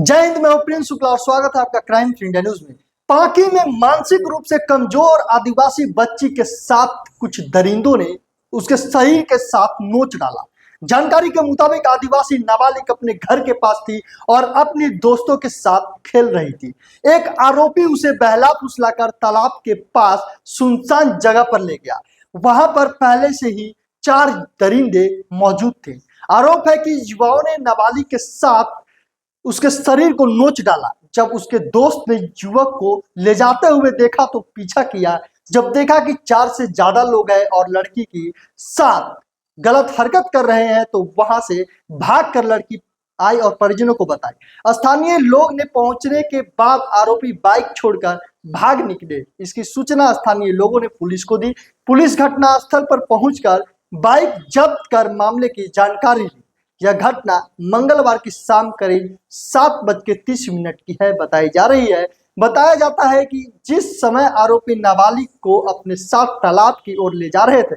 जय हिंद। मैं हूं प्रिंस शुक्ला और स्वागत है आपका क्राइम इंडिया न्यूज में। पांकी में मानसिक रूप से कमजोर आदिवासी बच्ची के साथ कुछ दरिंदों ने उसके शरीर के साथ नोच डाला। जानकारी के मुताबिक आदिवासी नाबालिग अपने घर के पास थी और अपने दोस्तों के साथ खेल रही थी। एक आरोपी उसे बहला फुसलाकर तालाब के पास सुनसान जगह पर ले गया। वहां पर पहले से ही 4 दरिंदे मौजूद थे। आरोप है कि युवाओं ने नाबालिग के साथ उसके शरीर को नोच डाला। जब उसके दोस्त ने युवक को ले जाते हुए देखा तो पीछा किया। जब देखा कि 4 से ज्यादा लोग हैं और लड़की की साथ गलत हरकत कर रहे हैं तो वहां से भागकर लड़की आई और परिजनों को बताई। स्थानीय लोग ने पहुंचने के बाद आरोपी बाइक छोड़कर भाग निकले। इसकी सूचना स्थानीय लोगों ने पुलिस को दी। पुलिस घटनास्थल पर पहुंचकर बाइक जब्त कर मामले की जानकारी ली। यह घटना मंगलवार की शाम करीब 7:30 की है बताई जा रही है। बताया जाता है कि जिस समय आरोपी नाबालिग को अपने साथ तालाब की ओर ले जा रहे थे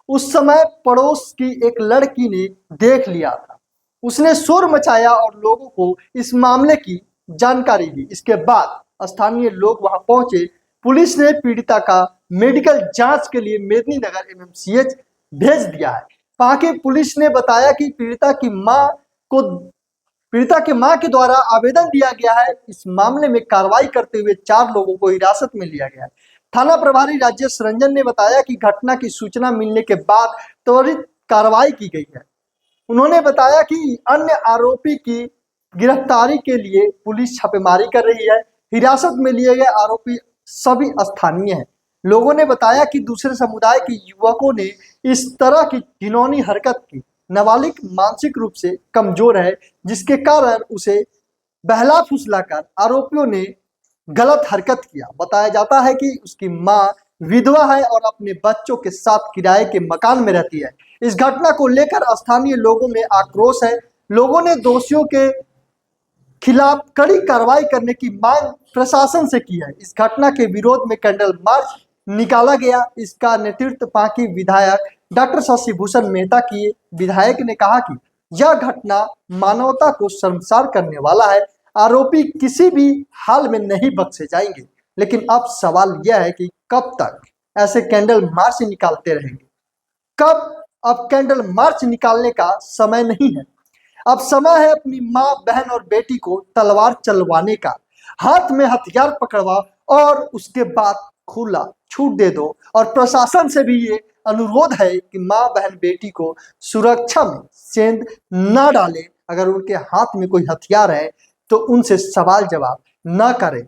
उस समय पड़ोस की एक लड़की ने देख लिया था। उसने शोर मचाया और लोगों को इस मामले की जानकारी दी। इसके बाद स्थानीय लोग वहां पहुंचे। पुलिस ने पीड़िता का मेडिकल जांच के लिए मेदिनीनगर एमएमसीएच भेज दिया है। पांकी पुलिस ने बताया कि पीड़िता की मां के द्वारा आवेदन दिया गया है। इस मामले में कार्रवाई करते हुए 4 लोगों को हिरासत में लिया गया है। थाना प्रभारी राजेश रंजन ने बताया कि घटना की सूचना मिलने के बाद त्वरित कार्रवाई की गई है। उन्होंने बताया कि अन्य आरोपी की गिरफ्तारी के लिए पुलिस छापेमारी कर रही है। हिरासत में लिए गए आरोपी सभी स्थानीय हैं। लोगों ने बताया कि दूसरे समुदाय के युवकों ने इस तरह की घिनौनी हरकत की। नाबालिग मानसिक रूप से कमजोर है जिसके कारण उसे बहला फुसलाकर आरोपियों ने गलत हरकत किया। बताया जाता है कि उसकी मां विधवा है और अपने बच्चों के साथ किराए के मकान में रहती है। इस घटना को लेकर स्थानीय लोगों में आक्रोश है। लोगों ने दोषियों के खिलाफ कड़ी कार्रवाई करने की मांग प्रशासन से की है। इस घटना के विरोध में कैंडल मार्च निकाला गया। इसका नेतृत्व पांकी विधायक डॉक्टर शशि भूषण मेहता किए। विधायक ने कहा कि यह घटना मानवता को शर्मसार करने वाला है। आरोपी किसी भी हाल में नहीं बख्शे जाएंगे। लेकिन अब सवाल यह है कि कब तक ऐसे कैंडल मार्च निकालते रहेंगे। अब कैंडल मार्च निकालने का समय नहीं है। अब समय है अपनी माँ, बहन और बेटी को तलवार चलवाने का। हाथ में हथियार पकड़वा और उसके बाद खुला छूट दे दो। और प्रशासन से भी ये अनुरोध है कि माँ, बहन, बेटी को सुरक्षा में सेंध न डाले। अगर उनके हाथ में कोई हथियार है तो उनसे सवाल जवाब न करें।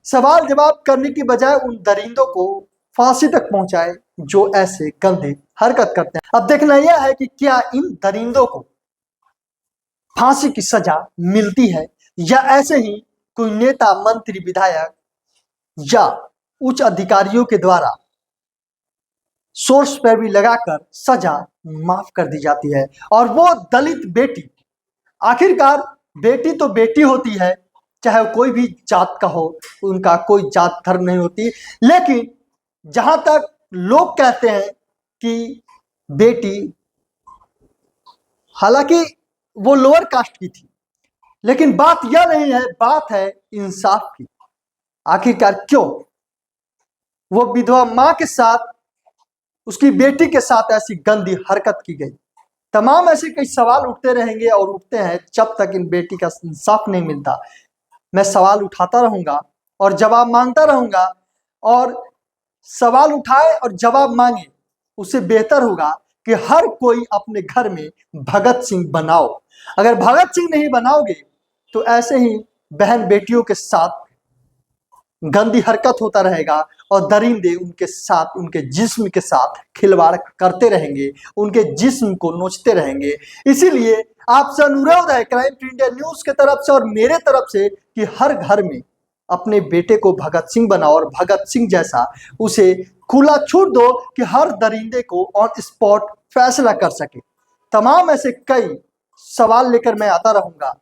सवाल जवाब करने की बजाय उन दरिंदों को फांसी तक पहुंचाए जो ऐसे गंदे हरकत करते हैं। अब देखना यह है कि क्या इन दरिंदों को फांसी की सजा मिलती है या ऐसे ही कोई नेता, मंत्री, विधायक या उच्च अधिकारियों के द्वारा सोर्स पर भी लगाकर सजा माफ कर दी जाती है। और वो दलित बेटी, आखिरकार बेटी तो बेटी होती है, चाहे कोई भी जात का हो, उनका कोई जात धर्म नहीं होती। लेकिन जहां तक लोग कहते हैं कि बेटी, हालांकि वो लोअर कास्ट की थी, लेकिन बात यह नहीं है, बात है इंसाफ की। आखिरकार क्यों वो विधवा मां के साथ, उसकी बेटी के साथ ऐसी गंदी हरकत की गई। तमाम ऐसे कई सवाल उठते रहेंगे और उठते हैं जब तक इन बेटी का इंसाफ नहीं मिलता। मैं सवाल उठाता रहूंगा और जवाब मांगता रहूंगा। और सवाल उठाए और जवाब मांगे उससे बेहतर होगा कि हर कोई अपने घर में भगत सिंह बनाओ। अगर भगत सिंह नहीं बनाओगे तो ऐसे ही बहन बेटियों के साथ गंदी हरकत होता रहेगा और दरिंदे उनके साथ, उनके जिस्म के साथ खिलवाड़ करते रहेंगे, उनके जिस्म को नोचते रहेंगे। इसीलिए आपसे अनुरोध है क्राइम इंडिया न्यूज के तरफ से और मेरे तरफ से कि हर घर में अपने बेटे को भगत सिंह बनाओ और भगत सिंह जैसा उसे खुला छूट दो कि हर दरिंदे को ऑन स्पॉट फैसला कर सके। तमाम ऐसे कई सवाल लेकर मैं आता रहूंगा।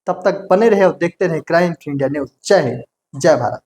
तब तक बने रहे और देखते रहे क्राइम इंडिया न्यूज। जय हिंद, जय भारत।